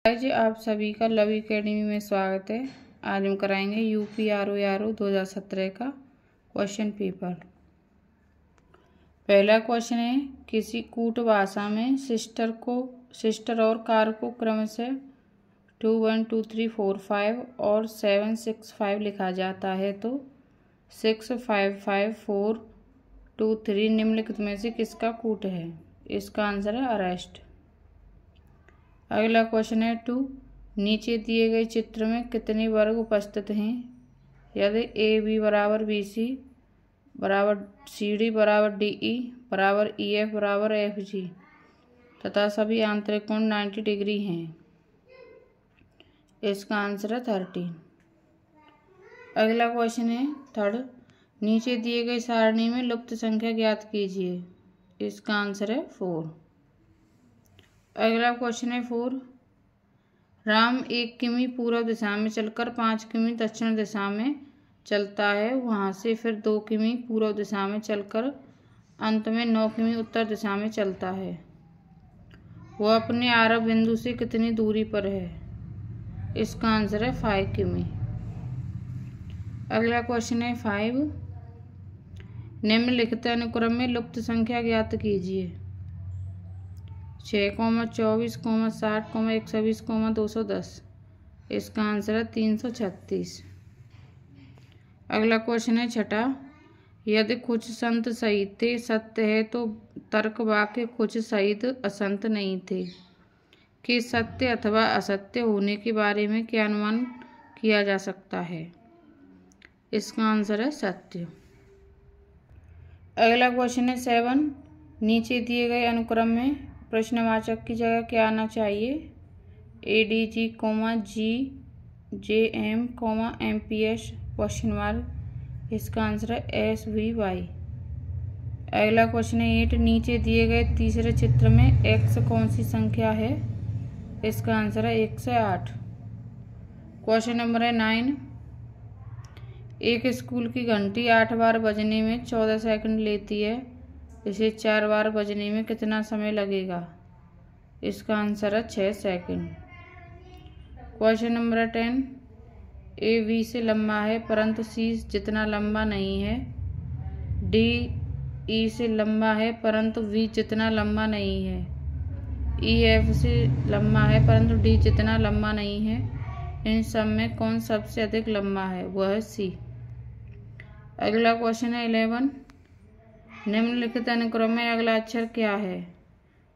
जी आप सभी का लव एकेडमी में स्वागत है। आज हम कराएंगे यूपी आरओ 2017 का क्वेश्चन पेपर। पहला क्वेश्चन है, किसी कूट भाषा में सिस्टर और कार को क्रमशः 2 1 2 3 4 5 और 7 6 5 लिखा जाता है तो 6 5 5 4 2 3 निम्नलिखित में से किसका कूट है? इसका आंसर है अरेस्ट। अगला क्वेश्चन है 2, नीचे दिए गए चित्र में कितने वर्ग उपस्थित हैं? यदि ए बी बराबर बी सी बराबर सी डी बराबर डी ई बराबर ई एफ बराबर एफ जी तथा सभी आंतरिक कोण 90 डिग्री हैं। इसका आंसर है 13। अगला क्वेश्चन है 3, नीचे दिए गए सारणी में लुप्त संख्या ज्ञात कीजिए। इसका आंसर है 4। अगला क्वेश्चन है 4, राम 1 किमी पूर्व दिशा में चलकर 5 किमी दक्षिण दिशा में चलता है, वहाँ से फिर 2 किमी पूर्व दिशा में चलकर अंत में 9 किमी उत्तर दिशा में चलता है। वह अपने आरंभ बिंदु से कितनी दूरी पर है? इसका आंसर है 5 किमी। अगला क्वेश्चन है 5, निम्नलिखित अनुक्रम में लुप्त संख्या ज्ञात कीजिए। 6, 24, 60, 120, 210। इसका आंसर है 336। अगला क्वेश्चन है 6, यदि कुछ संत सही थे सत्य है तो तर्क वाक्य कुछ सहित असंत नहीं थे कि सत्य अथवा असत्य होने के बारे में क्या अनुमान किया जा सकता है? इसका आंसर है सत्य। अगला क्वेश्चन है 7, नीचे दिए गए अनुक्रम में प्रश्नवाचक की जगह क्या आना चाहिए? ADG, GJM, MPS question mark. इसका आंसर है SVY। अगला क्वेश्चन है 8, नीचे दिए गए तीसरे चित्र में x कौन सी संख्या है? इसका आंसर है 108। क्वेश्चन नंबर है 9, एक स्कूल की घंटी 8 बार बजने में 14 सेकंड लेती है, इसे 4 बार बजने में कितना समय लगेगा? इसका आंसर है 6 second. Question number 10, A B से लंबा है परंतु सी जितना लंबा नहीं है। डी ई से लंबा है परंतु वी जितना लंबा नहीं है। ई एफ से लंबा है परंतु डी जितना लंबा नहीं है। इन सब में कौन सबसे अधिक लंबा है? वह है सी। अगला क्वेश्चन है 11, निम्नलिखित अनुक्रम में अगला अक्षर क्या है?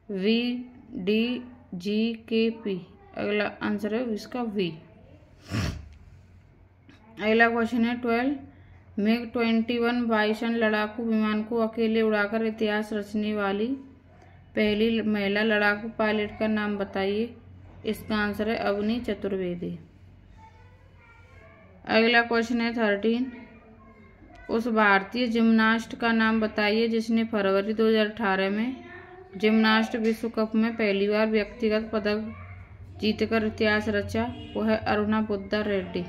वी, डी, जी, के, पी। अगला आंसर है इसका वी। अगला क्वेश्चन है 12, MiG-21 बाइसन लड़ाकू विमान को अकेले उड़ाकर इतिहास रचने वाली पहली महिला लड़ाकू पायलट का नाम बताइए। इसका आंसर है अवनी चतुर्वेदी। अगला क्वेश्चन है 13, उस भारतीय जिम्नास्ट का नाम बताइए जिसने फरवरी 2018 में जिम्नास्ट विश्व कप में पहली बार व्यक्तिगत पदक जीतकर इतिहास रचा। वह है अरुणा बुद्धा रेड्डी।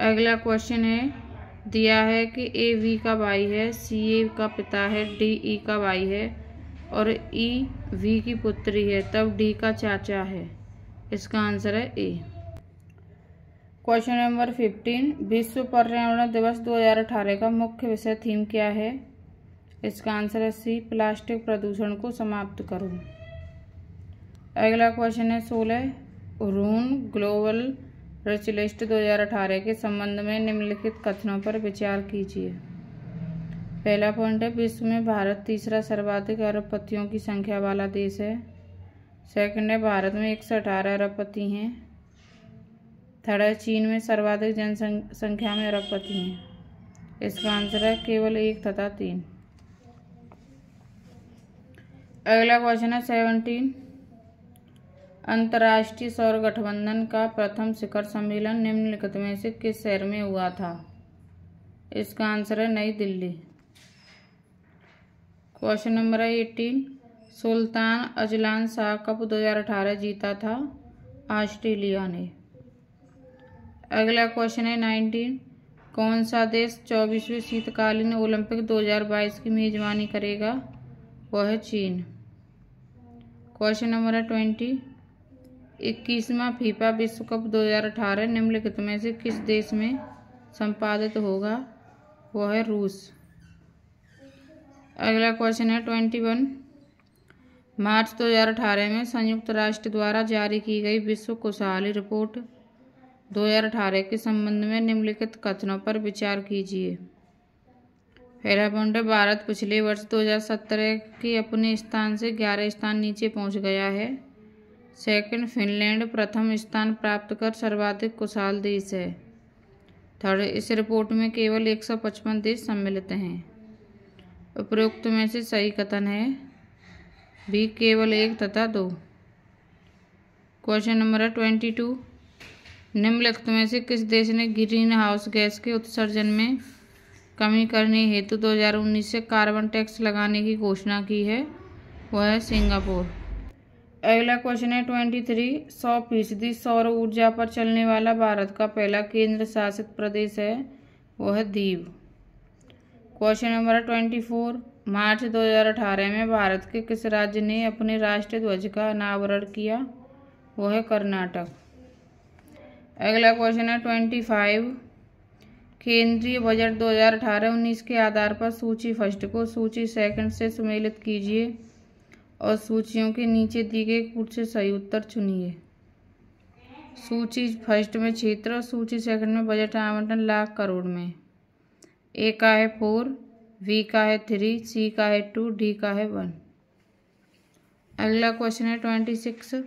अगला क्वेश्चन है, दिया है कि ए वी का भाई है, सी ए का पिता है, डी ई का भाई है और ई वी की पुत्री है, तब डी का चाचा है। इसका आंसर है ए। क्वेश्चन नंबर 15, विश्व पर्यावरण दिवस 2018 का मुख्य विषय थीम क्या है? इसका आंसर है सी, प्लास्टिक प्रदूषण को समाप्त करो। अगला क्वेश्चन है 16, रून ग्लोबल रिच लिस्ट 2018 के संबंध में निम्नलिखित कथनों पर विचार कीजिए। पहला पॉइंट है, विश्व में भारत तीसरा सर्वाधिक अरबपतियों की संख्या वाला देश है। सेकंड है, भारत में 118 अरबपति हैं। थर्ड है, चीन में सर्वाधिक जनसंख्या में अरबपति हैं। इसका आंसर है केवल 1 तथा 3। अगला क्वेश्चन है 17, अंतर्राष्ट्रीय सौर गठबंधन का प्रथम शिखर सम्मेलन निम्नलिखित में से किस शहर में हुआ था? इसका आंसर है नई Delhi. Question number 18, Sultan Azlan Shah cup 2018 जीता था? ऑस्ट्रेलिया ने। अगला क्वेश्चन है 19, कौन सा देश 24वें शीतकालीन ओलंपिक 2022 की मेजबानी करेगा? वह है चीन। क्वेश्चन नंबर है 20, 21वां फीफा विश्व कप 2018 निम्नलिखित में से किस देश में संपादित होगा? वह है रूस। अगला क्वेश्चन है 21। मार्च 2018 में संयुक्त राष्ट्र द्वारा जारी की गई विश्व खुशहाली रिपोर्ट 2018 के संबंध में निम्नलिखित कथनों पर विचार कीजिए। पहला पॉइंट है, भारत पिछले वर्ष 2017 के अपने स्थान से 11 स्थान नीचे पहुंच गया है। सेकंड, फिनलैंड प्रथम स्थान प्राप्त कर सर्वाधिक खुशहाल देश है। थर्ड, इस रिपोर्ट में केवल 155 देश सम्मिलित हैं। उपरोक्त में से सही कथन है बी, केवल 1 तथा 2। Question number 22। निम्नलिखित में से किस देश ने ग्रीन हाउस गैस के उत्सर्जन में कमी करने हेतु 2019 से कार्बन टैक्स लगाने की घोषणा की है? वह है सिंगापुर। अगला क्वेश्चन है 23। 100% सौर ऊर्जा पर चलने वाला भारत का पहला केंद्र शासित प्रदेश है? वह है दीव। Question number 24। मार्च 2018 में भारत के किस राज्य ने अपने राष्ट्रीय ध्वज का अनावरण किया? वह है कर्नाटक। अगला क्वेश्चन है 25। केंद्रीय बजट 2018-19 के आधार पर सूची फर्स्ट को सूची सेकंड से सुमेलित कीजिए और सूचियों के नीचे दी गई कूट से सही उत्तर चुनिए। सूची फर्स्ट में क्षेत्र और सूची सेकंड में बजट आवंटन लाख करोड़ में। ए का है 4, बी का है 3, सी का है 2, डी का है 1। अगला क्वेश्चन है 26।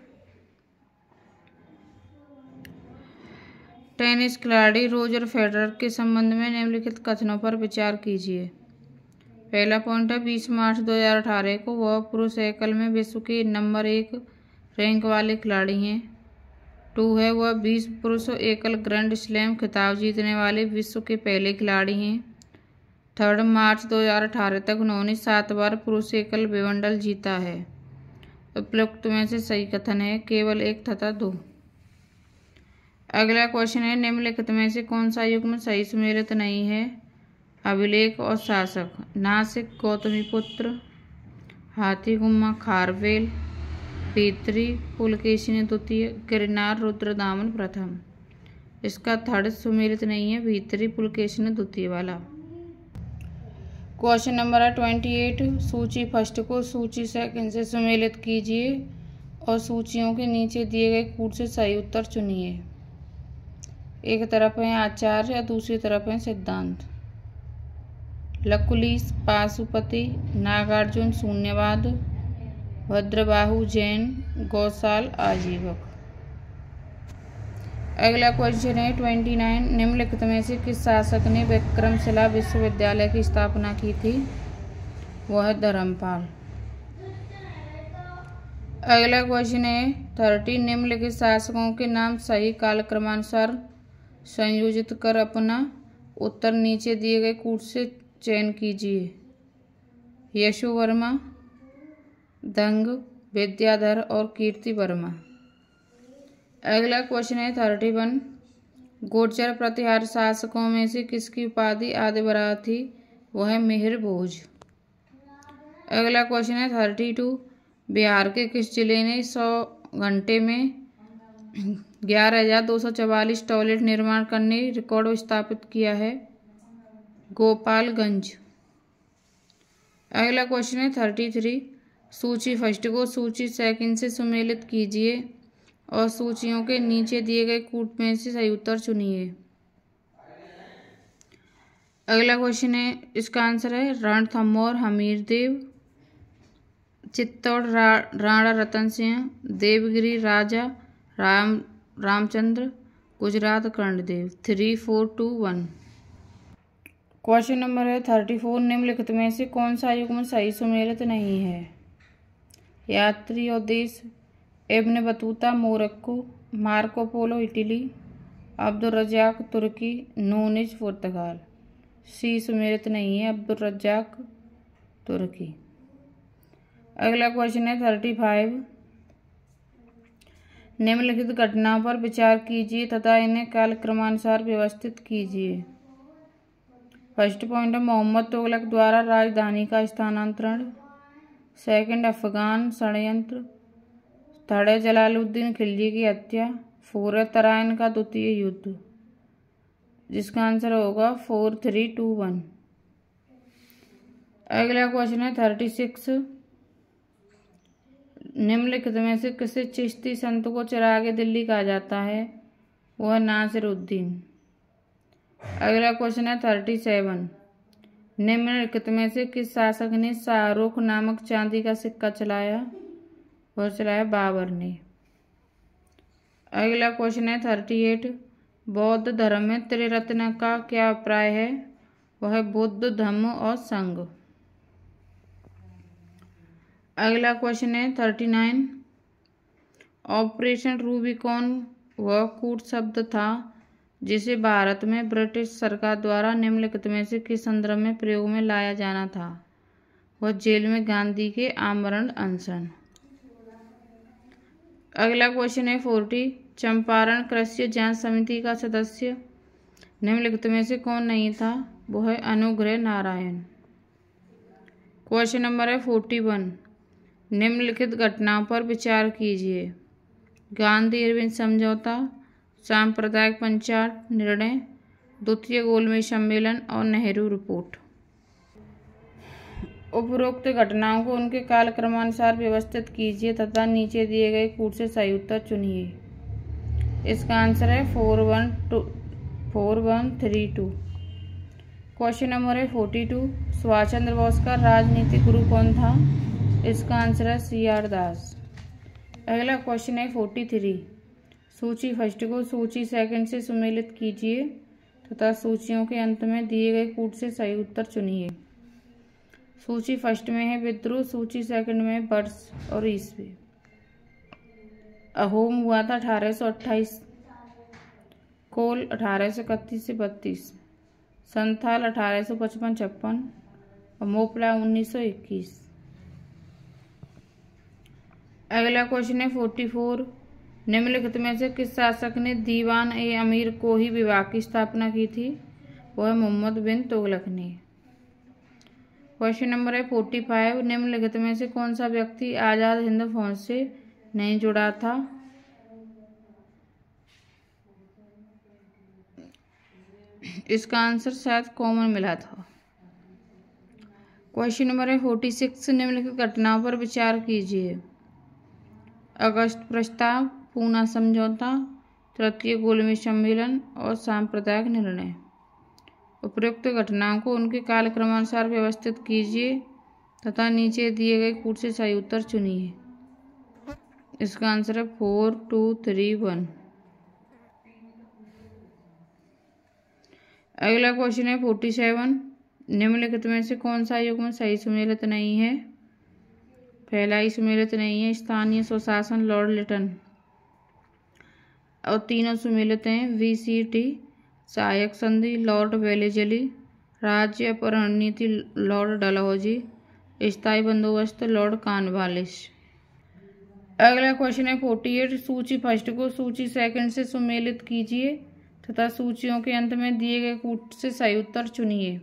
टेनिस खिलाड़ी रोजर फेडरर के संबंध में निम्नलिखित कथनों पर विचार कीजिए। पहला पॉइंट है, 20 मार्च 2018 को वह पुरुष एकल में विश्व के नंबर 1 रैंक वाले खिलाड़ी हैं। 2 है, वह 20 पुरुष एकल ग्रैंड स्लैम खिताब जीतने वाले विश्व के पहले खिलाड़ी हैं। 3 मार्च 2018 तक उन्होंने 7 बार पुरुष एकल विंबलडन जीता है। उपरोक्त में से सही कथन है केवल 1 तथा 2। अगला क्वेश्चन है, निम्नलिखित में से कौन सा युग्म सही सुमेलित नहीं है? अभिलेख और शासक। नासिक गौतमीपुत्र, हाथीगुम्मा खारवेल, भीतरी पुलकेशिनी द्वितीय, गिरनार रुद्रदामन प्रथम। इसका थर्ड सुमेलित नहीं है, भीतरी पुलकेशिनी द्वितीय वाला। क्वेश्चन नंबर है 28। सूची फर्स्ट को सूची सेकंड से सुमेलित कीजिए और सूचियों के नीचे दिए गए कूट से सही उत्तर चुनिए। एक तरफ है आचार्य और दूसरी तरफ है सिद्धांत। लकुलिश पाशुपति, नागार्जुन शून्यवाद, भद्रबाहु जैन, गौसाल आजीवक। अगला क्वेश्चन है 29। निम्नलिखित में से किस शासक ने विक्रमशिला विश्वविद्यालय की स्थापना की थी? वह धर्मपाल। अगला क्वेश्चन है 30। निम्नलिखित शासकों के नाम सही कालक्रमानुसार संयोजित कर अपना उत्तर नीचे दिए गए कूट से चयन कीजिए। यशु वर्मा, दंग, विद्याधर और कीर्ति वर्मा। अगला क्वेश्चन है 31। गुर्जर प्रतिहार शासकों में से किसकी उपाधि आदिबराह थी? वह है मिहिर भोज। अगला क्वेश्चन है 32। बिहार के किस जिले ने 100 घंटे में 11,244 टॉयलेट निर्माण करने रिकॉर्ड स्थापित किया है? गोपालगंज। अगला क्वेश्चन है 33। सूची फर्स्ट को सूची सेकंड से सुमेलित कीजिए और सूचियों के नीचे दिए गए कूट में से सही उत्तर चुनिए। अगला क्वेश्चन है, इसका आंसर है रणथंभौर हमीरदेव, चित्तौड़ राणा रतन सिंह, देवगिरी राजा रामचंद्र, गुजरात कर्णदेव। 3, 4, 2, 1। क्वेश्चन नंबर है 34। निम्नलिखित में से कौन सा युग्म सही सुमेलित नहीं है? यात्री और देश। Ibn Battuta Morocco, Marco Polo Italy, Abdul Razzaq तुर्की, नूनिज पुर्तगाल। सी सुमेलित नहीं है, अब्दुल रज्जाक तुर्की। अगला क्वेश्चन है 35। निम्नलिखित घटनाओं पर विचार कीजिए तथा इन्हें कालक्रमानुसार व्यवस्थित कीजिए। फर्स्ट पॉइंट है, मोहम्मद तुगलक द्वारा राजधानी का स्थानांतरण। सेकंड, अफगान षड्यंत्र। 3 जलालुद्दीन खिलजी की हत्या। 4 है तराइन का द्वितीय युद्ध, जिसका आंसर होगा 4321। अगला क्वेश्चन है 36। निम्नलिखित में से किसे चिश्ती संत को चिरागे दिल्ली कहा जाता है? वो है नासिरुद्दीन। अगला क्वेश्चन है 37। निम्नलिखित में से किस शासक ने शाहरुख नामक चांदी का सिक्का चलाया? वह चलाया बाबर ने। अगला क्वेश्चन है 38। बौद्ध धर्म में त्रिरत्न का क्या अभिप्राय है? वह है बुद्ध, धम्म और संघ। अगला क्वेश्चन है 39। ऑपरेशन रूबिकॉन वह कूट शब्द था जिसे भारत में ब्रिटिश सरकार द्वारा निम्नलिखित में से किस संदर्भ में प्रयोग में लाया जाना था? वह जेल में गांधी के आमरण अनशन। अगला क्वेश्चन है 40। चंपारण कृषि जांच समिति का सदस्य निम्नलिखित में से कौन नहीं था? वो है अनुग्रह नारायण। क्वेश्चन नंबर है 41। निम्नलिखित घटनाओं पर विचार कीजिए। गांधी इरविन समझौता, सांप्रदायिक पंचायत निर्णय, द्वितीय गोलमेज सम्मेलन और नेहरू रिपोर्ट। उपरोक्त घटनाओं को उनके कालक्रमानुसार व्यवस्थित कीजिए तथा नीचे दिए गए कूट से सही उत्तर चुनिए। इसका आंसर है 4132। क्वेश्चन नंबर है 42। सुभाष चंद्र बोस का राजनीतिक गुरु कौन था? इसका आंसर है CR दास। अगला क्वेश्चन है 43। सूची फर्स्ट को सूची सेकंड से सुमेलित कीजिए तथा सूचियों के अंत में दिए गए कूट से सही उत्तर चुनिए। सूची फर्स्ट में है विद्रोह, सूची सेकंड में वर्ष और ईस्वी। अहोम हुआ था 1828, कोल 1831 से 32, संथाल 1855-56 और मोपला 1921। अगला क्वेश्चन है 44। निम्नलिखित में से किस शासक ने दीवान ए अमीर को ही विभाग की स्थापना की थी? वह मोहम्मद बिन तुगलक ने। क्वेश्चन नंबर है 45। निम्नलिखित में से कौन सा व्यक्ति आजाद हिंद फौज से नहीं जुड़ा था? इसका आंसर शायद कॉमन मिला था। क्वेश्चन नंबर है 46। निम्नलिखित घटनाओं पर विचार कीजिए। अगस्त प्रस्ताव, पूना समझौता, तृतीय गोलमेज सम्मेलन और सांप्रदायिक निर्णय। उपयुक्त घटनाओं को उनके कालक्रमानुसार व्यवस्थित कीजिए तथा नीचे दिए गए कूट से सही उत्तर चुनिए। इसका आंसर है 4231। अगला क्वेश्चन है 47। निम्नलिखित में से कौन सा युग्म सही सुमेलित नहीं है? पहला ही सुमेलित नहीं है स्थानीय स्वशासन लॉर्ड लिटन, और तीनों सुमेलित हैं VCT सहायक संधि लॉर्ड वेलेजली, राज्य पर रणनीति लॉर्ड डलहौजी, स्थायी बंदोबस्त लॉर्ड कॉर्नवालिस। अगला क्वेश्चन है 48। सूची फर्स्ट को सूची सेकंड से सुमेलित कीजिए तथा सूचियों के अंत में दिए गए कूट से सही उत्तर चुनिए।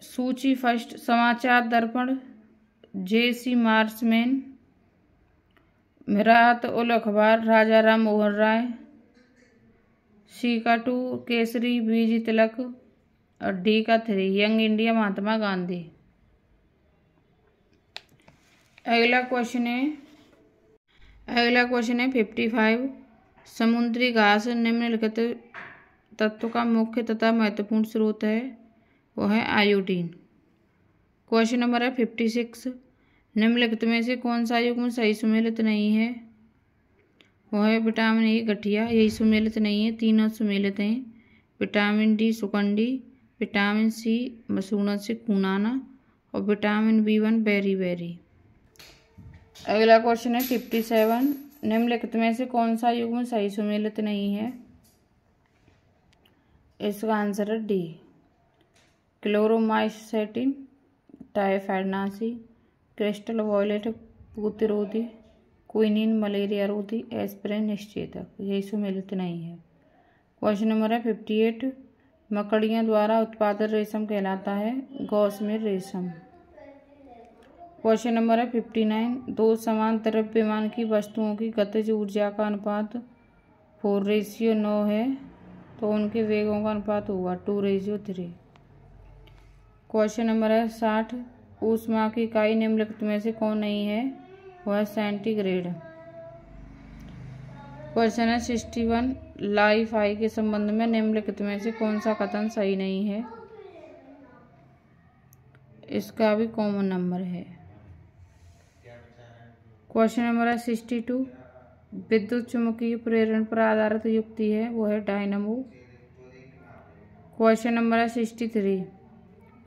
सूची फर्स्ट समाचार दर्पण, JC मार्समैन, मिरात उल अखबार राजा राम मोहन राय, C का 2 केसरी BG तिलक और D का 3 यंग इंडिया महात्मा गांधी। अगला क्वेश्चन है 55। समुद्री घास निम्नलिखित तत्व का मुख्य तथा महत्वपूर्ण स्रोत है। वह है आयोडीन। क्वेश्चन नंबर है 56। निम्नलिखित में से कौन सा युग्म सही सुमेलित नहीं है? वह है विटामिन E गठिया, यही सुमेलित नहीं है, तीनों सुमेलित हैं। विटामिन D सुकंडी, विटामिन C मसूड़न से खूनाना और विटामिन B1 बेरी बेरी। अगला क्वेश्चन है 57। निम्नलिखित में से कौन सा युग्म सही सुमेलित नहीं है? इसका आंसर है D क्लोरोमाइसेटिन, टाइफाइडनासी, क्रिस्टल वॉयलेट प्रतिरोधी, क्विनिन मलेरिया रोधी, एस्पिरिन निश्चेतक, यही सुमेलित नहीं है। क्वेश्चन नंबर है 58। मकड़ियों द्वारा उत्पादित रेशम कहलाता है गौसमेर रेशम। क्वेश्चन नंबर है 59। दो समान द्रव्यमान की वस्तुओं की गतिज ऊर्जा का अनुपात 4:9 है तो उनके वेगों का अनुपात होगा 2:3। क्वेश्चन नंबर है 60। ऊष्मा की इकाई निम्नलिखित में से कौन नहीं है? वह है सेंटीग्रेड। क्वेश्चन है 61। लाइफ आई के संबंध में निम्नलिखित में से कौन सा कथन सही नहीं है? इसका भी कॉमन नंबर है। क्वेश्चन नंबर है 62। विद्युत चुम्बकीय प्रेरण पर आधारित युक्ति है, वो है डायनामो। क्वेश्चन नंबर है 63।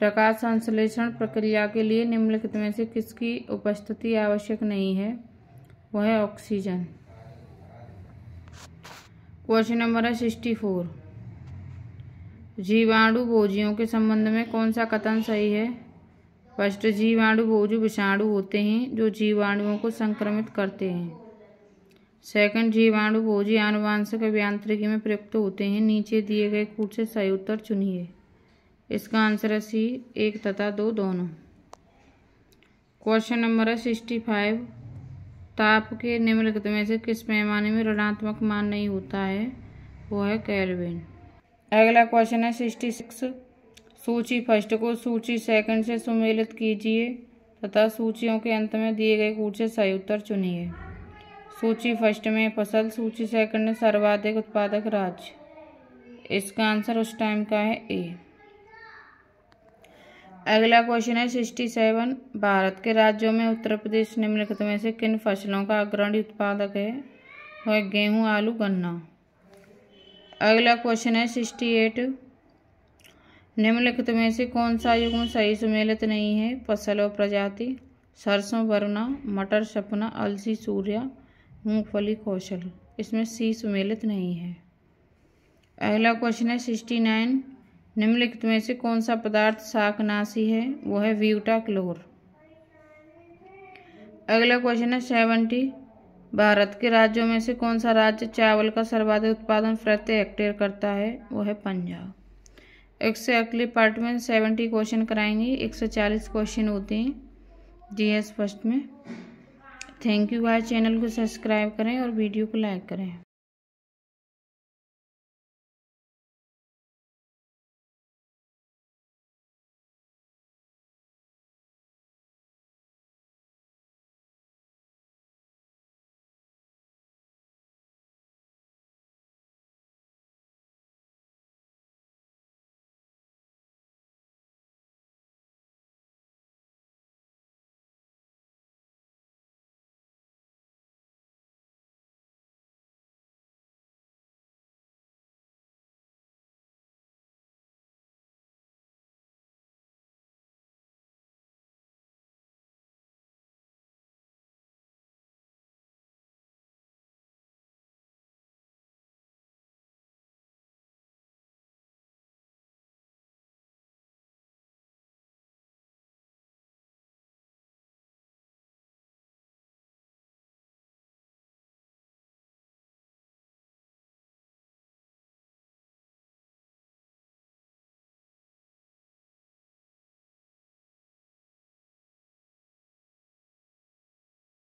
प्रकाश संश्लेषण प्रक्रिया के लिए निम्नलिखित में से किसकी उपस्थिति आवश्यक नहीं है? वह है ऑक्सीजन। क्वेश्चन नंबर है 64। जीवाणु भोजियों के संबंध में कौन सा कथन सही है? फर्स्ट, जीवाणु भोजू विषाणु होते हैं जो जीवाणुओं को संक्रमित करते हैं। सेकंड, जीवाणु भोजी आनुवांशिक अभियांत्रिकी में प्रयुक्त होते हैं। नीचे दिए गए कूट से सही उत्तर चुनिए। इसका आंसर है सी, 1 तथा 2 दोनों। क्वेश्चन नंबर है 65। ताप के निम्नलिखित में से किस पैमाने में ऋणात्मक मान नहीं होता है? वो है केल्विन। अगला क्वेश्चन है 66। सूची फर्स्ट को सूची सेकंड से सुमेलित कीजिए तथा सूचियों के अंत में दिए गए कूट से सही उत्तर चुनिए। सूची फर्स्ट में फसल, सूची सेकंड में सर्वाधिक उत्पादक राज्य। इसका आंसर उस टाइम का है ए। अगला क्वेश्चन है 67। भारत के राज्यों में उत्तर प्रदेश निम्नलिखित में से किन फसलों का अग्रणी उत्पादक है? वह गेहूं, आलू, गन्ना। अगला क्वेश्चन है 68। निम्नलिखित में से कौन सा युग्म सही सुमेलित नहीं है? फसल और प्रजाति, सरसों वरुणा, मटर सपना, अलसी सूर्या, मूंगफली कौशल। इसमें सी सुमेलित नहीं है। अगला क्वेश्चन है 69। निम्नलिखित में से कौन सा पदार्थ शाकनाशी है? वो है ब्यूटाक्लोर। अगला क्वेश्चन है 70। भारत के राज्यों में से कौन सा राज्य चावल का सर्वाधिक उत्पादन प्रति हेक्टेयर करता है? वो है पंजाब। इससे अगले पार्ट में 70 क्वेश्चन कराएंगे। 140 क्वेश्चन होते हैं जीएस फर्स्ट में। थैंक यू भाई। चैनल को सब्सक्राइब करें और वीडियो को लाइक करें।